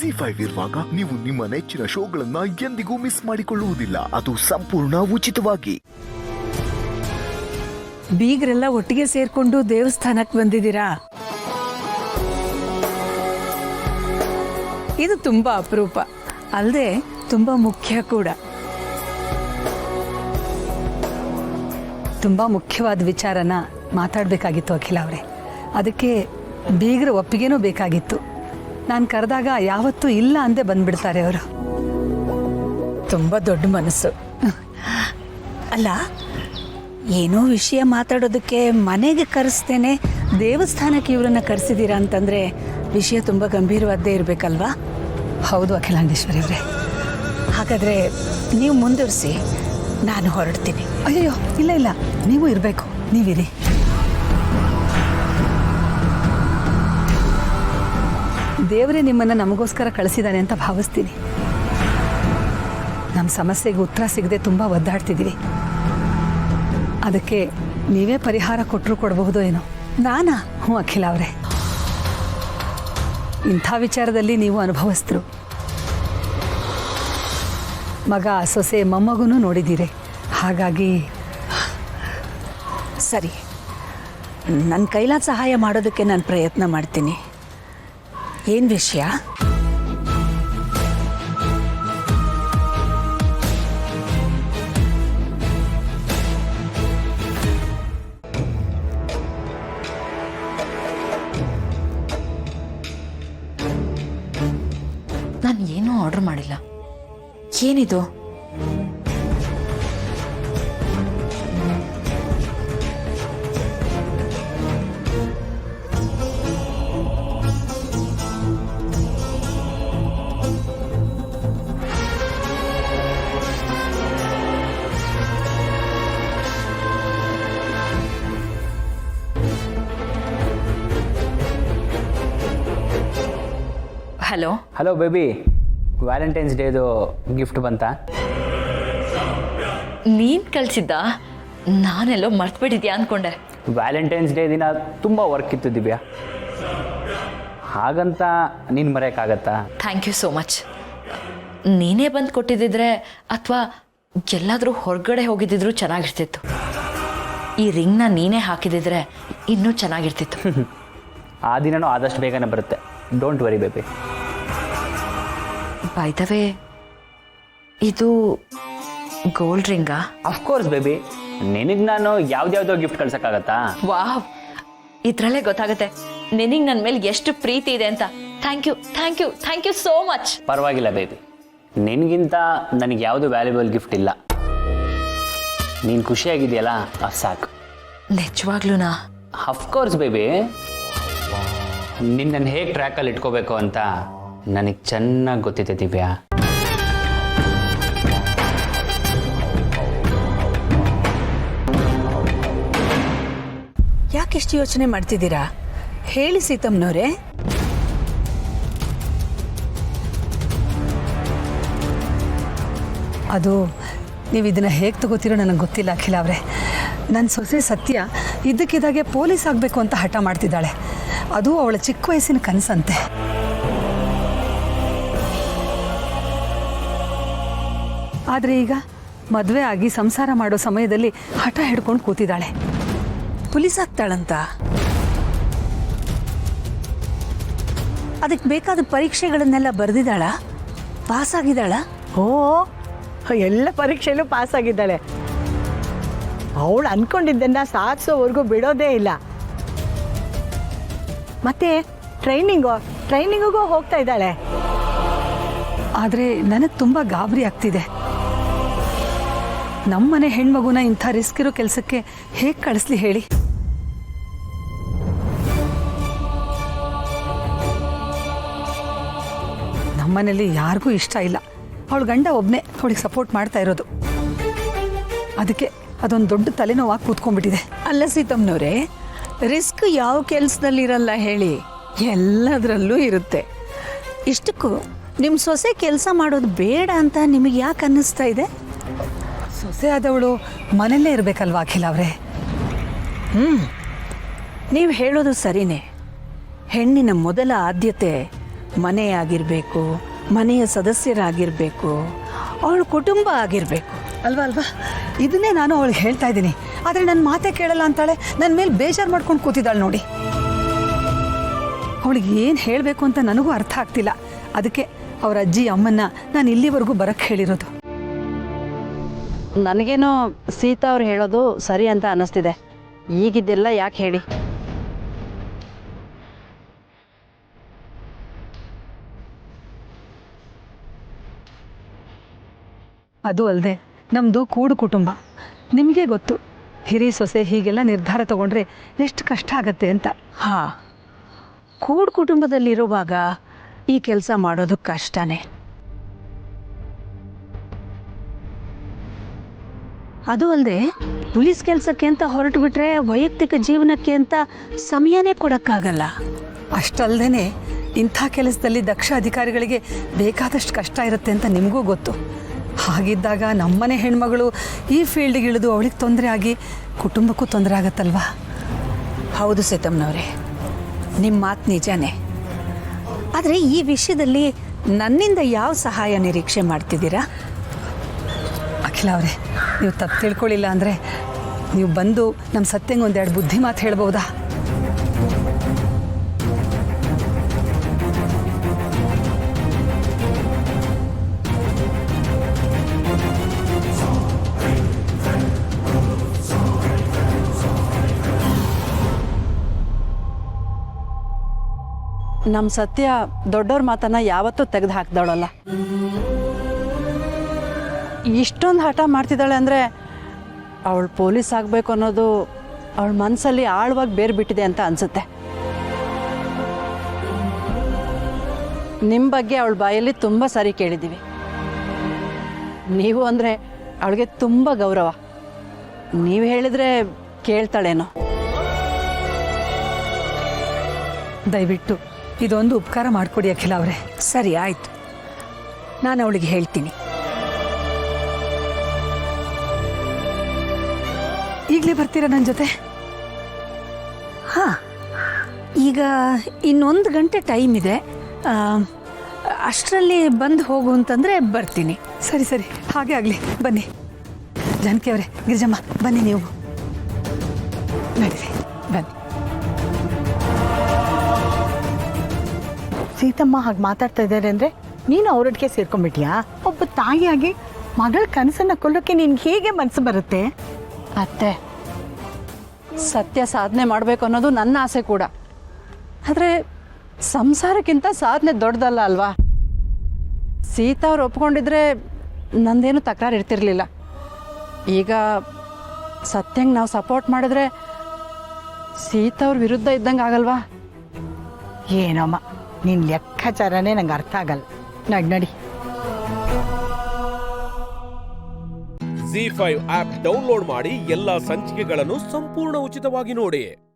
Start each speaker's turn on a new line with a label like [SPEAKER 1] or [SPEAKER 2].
[SPEAKER 1] ZEE5 ಇರುವಾಗ ನೀವು ನಿಮ್ಮ ನೆಚ್ಚಿನ ಶೋಗಳನ್ನ ಎಂದಿಗೂ ಮಿಸ್ ಮಾಡಿಕೊಳ್ಳುವುದಿಲ್ಲ. ಅದು ಸಂಪೂರ್ಣ ಉಚಿತವಾಗಿ.
[SPEAKER 2] ಬೀಗರೆಲ್ಲ ಒಟ್ಟಿಗೆ ಸೇರ್ಕೊಂಡು ದೇವಸ್ಥಾನಕ್ಕೆ ಬಂದಿದ್ದೀರಾ? ಇದು ತುಂಬಾ ಅಪರೂಪ ಅಲ್ಲದೆ ತುಂಬಾ ಮುಖ್ಯ ಕೂಡ.
[SPEAKER 3] ತುಂಬ ಮುಖ್ಯವಾದ ವಿಚಾರನ ಮಾತಾಡಬೇಕಾಗಿತ್ತು ಅಖಿಲ ಅವರೇ. ಅದಕ್ಕೆ ಬೀಗರ ಒಪ್ಪಿಗೆನೂ ಬೇಕಾಗಿತ್ತು. ನಾನು ಕರೆದಾಗ ಯಾವತ್ತೂ ಇಲ್ಲ ಅಂದೇ ಬಂದ್ಬಿಡ್ತಾರೆ ಅವರು.
[SPEAKER 2] ತುಂಬ ದೊಡ್ಡ ಮನಸ್ಸು. ಅಲ್ಲ, ಏನೋ ವಿಷಯ ಮಾತಾಡೋದಕ್ಕೆ ಮನೆಗೆ ಕರೆಸ್ತೇನೆ ದೇವಸ್ಥಾನಕ್ಕೆ ಇವರನ್ನ ಕರೆಸಿದ್ದೀರಾ ಅಂತಂದರೆ ವಿಷಯ ತುಂಬ ಗಂಭೀರವಾದ್ದೇ ಇರಬೇಕಲ್ವಾ?
[SPEAKER 3] ಹೌದು ಅಖಿಲಾಂಡೇಶ್ವರಿ ಅವರೇ.
[SPEAKER 2] ಹಾಗಾದರೆ ನೀವು ಮುಂದುವರಿಸಿ, ನಾನು ಹೊರಡ್ತೀನಿ.
[SPEAKER 3] ಅಯ್ಯೋ ಇಲ್ಲ ಇಲ್ಲ, ನೀವು ಇರಬೇಕು, ನೀವಿರಿ. ದೇವರೇ ನಿಮ್ಮನ್ನು ನಮಗೋಸ್ಕರ ಕಳಿಸಿದ್ದಾನೆ ಅಂತ ಭಾವಿಸ್ತೀನಿ. ನಮ್ಮ ಸಮಸ್ಯೆಗೆ ಉತ್ತರ ಸಿಗದೆ ತುಂಬ ಒದ್ದಾಡ್ತಿದ್ದೀವಿ. ಅದಕ್ಕೆ ನೀವೇ ಪರಿಹಾರ ಕೊಟ್ಟರು ಕೊಡಬಹುದು ಏನೋ.
[SPEAKER 2] ನಾನಾ?
[SPEAKER 3] ಹ್ಞೂ ಅಖಿಲ ಅವರೇ, ಇಂಥ ವಿಚಾರದಲ್ಲಿ ನೀವು ಅನುಭವಿಸ್ತರು. ಮಗ ಸೊಸೆ ಮೊಮ್ಮಗೂ ನೋಡಿದ್ದೀರಿ. ಹಾಗಾಗಿ
[SPEAKER 2] ಸರಿ, ನನ್ನ ಕೈಲಾದ ಸಹಾಯ ಮಾಡೋದಕ್ಕೆ ನಾನು ಪ್ರಯತ್ನ ಮಾಡ್ತೀನಿ. ಏನು ವಿಷಯ?
[SPEAKER 4] ನಾನು ಏನೂ ಆರ್ಡರ್ ಮಾಡಿಲ್ಲ. ಏನಿದು? ಹಲೋ
[SPEAKER 5] ಹಲೋ ಬೇಬಿ, ವ್ಯಾಲೆಂಟೈನ್ಸ್ ಡೇದು ಗಿಫ್ಟ್ ಬಂತಾ?
[SPEAKER 4] ನೀನು ಕಳಿಸಿದ್ದ? ನಾನೆಲ್ಲೋ ಮರ್ತ್ಬಿಟ್ಟಿದ್ಯಾ ಅಂದ್ಕೊಂಡೆ.
[SPEAKER 5] ವ್ಯಾಲೆಂಟೈನ್ಸ್ ಡೇ ದಿನ ತುಂಬ ವರ್ಕ್ ಇತ್ತು ದಿವ್ಯಾ, ಹಾಗಂತ ನೀನು ಮರೆಯೋಕ್ಕಾಗತ್ತಾ?
[SPEAKER 4] Thank you so much. ನೀನೇ ಬಂದು ಕೊಟ್ಟಿದ್ದಿದ್ರೆ ಅಥವಾ ಎಲ್ಲಾದರೂ ಹೊರಗಡೆ ಹೋಗಿದ್ದಿದ್ರು ಚೆನ್ನಾಗಿರ್ತಿತ್ತು. ಈ ರಿಂಗ್ನ ನೀನೇ ಹಾಕಿದಿದ್ರೆ ಇನ್ನೂ ಚೆನ್ನಾಗಿರ್ತಿತ್ತು.
[SPEAKER 5] ಆ ದಿನನೂ ಆದಷ್ಟು ಬೇಗನೆ ಬರುತ್ತೆ, don't worry baby.
[SPEAKER 4] By the way, ಇದು ಗೋಲ್ಡ್ ರಿಂಗಾ?
[SPEAKER 5] ಅಫ್ಕೋರ್ಸ್ ಬೇಬಿ, ನಿನಗೆ ನಾನು ಯಾವ್ದ್ಯಾವ್ದೋ ಗಿಫ್ಟ್ ಕಳ್ಸೋಕ್ಕಾಗತ್ತಾ?
[SPEAKER 4] ವಾವ್, ಇದರಲ್ಲೇ ಗೊತ್ತಾಗುತ್ತೆ ನಿನಗೆ ನನ್ನ ಮೇಲೆ ಎಷ್ಟು ಪ್ರೀತಿ ಇದೆ ಅಂತ. Thank you thank you thank you so much.
[SPEAKER 5] ಪರವಾಗಿಲ್ಲ ಬೇಬಿ, ನಿನಗಿಂತ ನನಗೆ ಯಾವುದು ವ್ಯಾಲ್ಯೂಬಲ್ ಗಿಫ್ಟ್ ಇಲ್ಲ. ನೀನು ಖುಷಿಯಾಗಿದೆಯಲ್ಲ, ಅದು ಸಾಕು.
[SPEAKER 4] ನಿಜವಾಗ್ಲೂನಾ?
[SPEAKER 5] ಅಫ್ಕೋರ್ಸ್ ಬೇಬಿ, ನಿನ್ನನ್ನು ಹೇಗೆ ಟ್ರ್ಯಾಕಲ್ಲಿ ಇಟ್ಕೋಬೇಕು ಅಂತ ನನಗೆ ಚೆನ್ನಾಗಿ ಗೊತ್ತಿದೆ ದಿವ್ಯಾ.
[SPEAKER 2] ಯಾಕೆಷ್ಟು ಯೋಚನೆ ಮಾಡ್ತಿದ್ದೀರಾ? ಹೇಳಿ ಸೀತಮ್ಮನವರೇ.
[SPEAKER 3] ಅದು ನೀವು ಇದನ್ನು ಹೇಗೆ ತಗೋತೀರೋ ನನಗೆ ಗೊತ್ತಿಲ್ಲ ಅಖಿಲ ಅವರೇ. ನನ್ನ ಸೊಸೆ ಸತ್ಯ ಇದ್ದಕ್ಕಿದ್ದಾಗೆ ಪೊಲೀಸ್ ಆಗಬೇಕು ಅಂತ ಹಠ ಮಾಡ್ತಿದ್ದಾಳೆ. ಅದು ಅವಳ ಚಿಕ್ಕ ವಯಸ್ಸಿನ ಕನಸಂತೆ. ಆದರೆ ಈಗ ಮದುವೆ ಆಗಿ ಸಂಸಾರ ಮಾಡೋ ಸಮಯದಲ್ಲಿ ಹಠ ಹಿಡ್ಕೊಂಡು ಕೂತಿದ್ದಾಳೆ.
[SPEAKER 2] ಪೊಲೀಸ್ ಆಗ್ತಾಳಂತ? ಅದಕ್ಕೆ ಬೇಕಾದ ಪರೀಕ್ಷೆಗಳನ್ನೆಲ್ಲ ಬರೆದಿದ್ದಾಳ? ಪಾಸ್ ಆಗಿದ್ದಾಳ?
[SPEAKER 6] ಓ, ಎಲ್ಲ ಪರೀಕ್ಷೆಯಲ್ಲೂ ಪಾಸ್ ಆಗಿದ್ದಾಳೆ. ಅವಳು ಅಂದ್ಕೊಂಡಿದ್ದನ್ನ ಸಾಧಿಸೋವರೆಗೂ ಬಿಡೋದೇ ಇಲ್ಲ. ಮತ್ತೆ ಟ್ರೈನಿಂಗಿಗೂ ಹೋಗ್ತಾ ಇದ್ದಾಳೆ.
[SPEAKER 3] ಆದರೆ ನನಗೆ ತುಂಬ ಗಾಬರಿ ಆಗ್ತಿದೆ. ನಮ್ಮನೆ ಹೆಣ್ಮಗುನ ಇಂಥ ರಿಸ್ಕ್ ಇರೋ ಕೆಲಸಕ್ಕೆ ಹೇಗೆ ಕಳಿಸ್ಲಿ ಹೇಳಿ? ನಮ್ಮನೇಲಿ ಯಾರಿಗೂ ಇಷ್ಟ ಇಲ್ಲ. ಅವಳು ಗಂಡ ಒಬ್ಬನೇ ಅವಳಿಗೆ ಸಪೋರ್ಟ್ ಮಾಡ್ತಾ ಇರೋದು. ಅದಕ್ಕೆ ಅದೊಂದು ದೊಡ್ಡ ತಲೆನೋವಾಗಿ ಕೂತ್ಕೊಂಡ್ಬಿಟ್ಟಿದೆ.
[SPEAKER 2] ಅಲ್ಲ ಸೀತಮ್ಮನವರೇ, ರಿಸ್ಕ್ ಯಾವ ಕೆಲಸದಲ್ಲಿರಲ್ಲ ಹೇಳಿ, ಎಲ್ಲದರಲ್ಲೂ ಇರುತ್ತೆ. ಇಷ್ಟಕ್ಕೂ ನಿಮ್ಮ ಸೊಸೆ ಕೆಲಸ ಮಾಡೋದು ಬೇಡ ಅಂತ ನಿಮಗೆ ಯಾಕೆ ಅನ್ನಿಸ್ತಾ ಇದೆ?
[SPEAKER 3] ಸೊಸೆ ಆದವಳು ಮನೆಯಲ್ಲೇ ಇರಬೇಕಲ್ವಾ ಅಖಿಲ ಅವರೇ?
[SPEAKER 2] ನೀವು ಹೇಳೋದು ಸರಿನೇ. ಹೆಣ್ಣಿನ ಮೊದಲ ಆದ್ಯತೆ ಮನೆ ಆಗಿರಬೇಕು, ಮನೆಯ ಸದಸ್ಯರಾಗಿರಬೇಕು, ಅವಳ ಕುಟುಂಬ ಆಗಿರಬೇಕು.
[SPEAKER 3] ಅಲ್ವಾ ಅಲ್ವಾ, ಇದನ್ನೇ ನಾನು ಅವಳಿಗೆ ಹೇಳ್ತಾ ಇದ್ದೀನಿ. ಆದರೆ ನನ್ನ ಮಾತೇ ಕೇಳಲ್ಲ ಅಂತಾಳೆ, ನನ್ನ ಮೇಲೆ ಬೇಜಾರು ಮಾಡ್ಕೊಂಡು ಕೂತಿದ್ದಾಳೆ ನೋಡಿ. ಅವಳಿಗೆ ಏನು ಹೇಳಬೇಕು ಅಂತ ನನಗೂ ಅರ್ಥ ಆಗ್ತಿಲ್ಲ. ಅದಕ್ಕೆ ಅವ್ರ ಅಜ್ಜಿ ಅಮ್ಮನ್ನ ನಾನು ಇಲ್ಲಿವರೆಗೂ ಬರಕ್ಕೆ ಹೇಳಿರೋದು.
[SPEAKER 7] ನನಗೇನೋ ಸೀತಾ ಅವ್ರು ಹೇಳೋದು ಸರಿ ಅಂತ ಅನ್ನಿಸ್ತಿದೆ. ಈಗಿದ್ದೆಲ್ಲ ಯಾಕೆ ಹೇಳಿ?
[SPEAKER 3] ಅದು ಅಲ್ಲದೆ ನಮ್ಮದು ಕೂಡು ಕುಟುಂಬ. ನಿಮಗೆ ಗೊತ್ತು, ಹಿರಿ ಸೊಸೆ ಹೀಗೆಲ್ಲ ನಿರ್ಧಾರ ತಗೊಂಡ್ರೆ ಎಷ್ಟು ಕಷ್ಟ ಆಗತ್ತೆ ಅಂತ.
[SPEAKER 2] ಹಾಂ, ಕೂಡು ಕುಟುಂಬದಲ್ಲಿರುವಾಗ ಈ ಕೆಲಸ ಮಾಡೋದು ಕಷ್ಟನೇ. ಅದು ಅಲ್ಲದೆ ಪೊಲೀಸ್ ಕೆಲಸಕ್ಕೆ ಅಂತ ಹೊರಟು ಬಿಟ್ರೆ ವೈಯಕ್ತಿಕ ಜೀವನಕ್ಕೆ ಅಂತ ಸಮಯನೇ ಕೊಡೋಕ್ಕಾಗಲ್ಲ.
[SPEAKER 3] ಅಷ್ಟಲ್ಲದೆ ಇಂಥ ಕೆಲಸದಲ್ಲಿ ದಕ್ಷ ಅಧಿಕಾರಿಗಳಿಗೆ ಬೇಕಾದಷ್ಟು ಕಷ್ಟ ಇರುತ್ತೆ ಅಂತ ನಿಮಗೂ ಗೊತ್ತು. ಹಾಗಿದ್ದಾಗ ನಮ್ಮನೆ ಹೆಣ್ಮಗಳು ಈ ಫೀಲ್ಡಿಗೆ ಇಳಿದು ಅವಳಿಗೆ ತೊಂದರೆ ಆಗಿ ಕುಟುಂಬಕ್ಕೂ ತೊಂದರೆ ಆಗತ್ತಲ್ವಾ?
[SPEAKER 2] ಹೌದು ಸೀತಮ್ಮನವರೇ, ನಿಮ್ಮ ಮಾತು ನಿಜಾನೇ. ಆದರೆ ಈ ವಿಷಯದಲ್ಲಿ ನನ್ನಿಂದ ಯಾವ ಸಹಾಯ ನಿರೀಕ್ಷೆ ಮಾಡ್ತಿದ್ದೀರಾ?
[SPEAKER 3] ಅಖಿಲ ಅವರೇ, ನೀವು ತಪ್ಪು ತಿಳ್ಕೊಳ್ಳಿಲ್ಲ ಅಂದರೆ ನೀವು ಬಂದು ನಮ್ಮ ಸತ್ಯಂಗೆ ಒಂದೆರಡು ಬುದ್ಧಿ ಮಾತು ಹೇಳ್ಬೋದಾ?
[SPEAKER 7] ನಮ್ಮ ಸತ್ಯ ದೊಡ್ಡವ್ರ ಮಾತನ್ನ ಯಾವತ್ತೂ ತೆಗೆದು ಹಾಕ್ದವಳಲ್ಲ. ಇಷ್ಟೊಂದು ಹಠ ಮಾಡ್ತಿದ್ದಾಳೆ ಅಂದರೆ ಅವಳು ಪೊಲೀಸ್ ಆಗಬೇಕು ಅನ್ನೋದು ಅವಳ ಮನಸ್ಸಲ್ಲಿ ಆಳವಾಗಿ ಬೇರೆ ಬಿಟ್ಟಿದೆ ಅಂತ ಅನಿಸುತ್ತೆ. ನಿಮ್ಮ ಬಗ್ಗೆ ಅವಳ ಬಾಯಲ್ಲಿ ತುಂಬ ಸಾರಿ ಕೇಳಿದ್ದೀವಿ. ನೀವು ಅಂದರೆ ಅವಳಿಗೆ ತುಂಬ ಗೌರವ. ನೀವು ಹೇಳಿದರೆ ಕೇಳ್ತಾಳೇನೋ.
[SPEAKER 3] ದಯವಿಟ್ಟು ಇದೊಂದು ಉಪಕಾರ ಮಾಡಿಕೊಡಿ ಅಖಿಲ ಅವರೇ.
[SPEAKER 2] ಸರಿ, ಆಯಿತು, ನಾನು ಅವಳಿಗೆ ಹೇಳ್ತೀನಿ.
[SPEAKER 3] ಈಗಲೇ ಬರ್ತೀರಾ ನನ್ನ ಜೊತೆ?
[SPEAKER 2] ಹಾಂ, ಈಗ ಇನ್ನೊಂದು ಗಂಟೆ ಟೈಮ್ ಇದೆ. ಅಷ್ಟರಲ್ಲಿ ಬಂದು ಹೋಗು ಅಂತಂದರೆ ಬರ್ತೀನಿ.
[SPEAKER 3] ಸರಿ ಸರಿ, ಹಾಗೆ ಆಗಲಿ, ಬನ್ನಿ. ಜಾನಕಿ ಅವರೇ, ಗಿರಿಜಮ್ಮ ಬನ್ನಿ, ನೀವು ನಡೀರಿ, ಬನ್ನಿ.
[SPEAKER 6] ಸೀತಮ್ಮ ಹಾಗೆ ಮಾತಾಡ್ತಾ ಇದ್ದಾರೆ ಅಂದರೆ ನೀನು ಅವರೊಟ್ಟಿಗೆ ಸೇರ್ಕೊಂಡ್ಬಿಟ್ಯಾ? ಒಬ್ಬ ತಾಯಿಯಾಗಿ ಮಗಳ ಕನಸನ್ನು ಕೊಲ್ಲೋಕ್ಕೆ ನಿನ್ಗೆ ಹೇಗೆ ಮನಸ್ಸು ಬರುತ್ತೆ?
[SPEAKER 7] ಅತ್ತೆ, ಸತ್ಯ ಸಾಧನೆ ಮಾಡಬೇಕು ಅನ್ನೋದು ನನ್ನ ಆಸೆ ಕೂಡ. ಆದರೆ ಸಂಸಾರಕ್ಕಿಂತ ಸಾಧನೆ ದೊಡ್ಡದಲ್ಲ ಅಲ್ವಾ? ಸೀತಾ ಅವ್ರು ಒಪ್ಕೊಂಡಿದ್ರೆ ನಂದೇನು ತಕರಾರು ಇರ್ತಿರ್ಲಿಲ್ಲ. ಈಗ ಸತ್ಯಂಗೆ ನಾವು ಸಪೋರ್ಟ್ ಮಾಡಿದ್ರೆ ಸೀತಾ ಅವ್ರ ವಿರುದ್ಧ ಇದ್ದಂಗೆ ಆಗಲ್ವಾ?
[SPEAKER 6] ಏನಮ್ಮ, ನಿನ್ನ ಲೆಕ್ಕಾಚಾರನೇ ನಂಗೆ ಅರ್ಥ ಆಗಲ್ಲ. ನಡಿ.
[SPEAKER 8] ZEE5 ಆಪ್ ಡೌನ್ಲೋಡ್ ಮಾಡಿ ಎಲ್ಲಾ ಸಂಚಿಕೆಗಳನ್ನು ಸಂಪೂರ್ಣ ಉಚಿತವಾಗಿ ನೋಡಿ.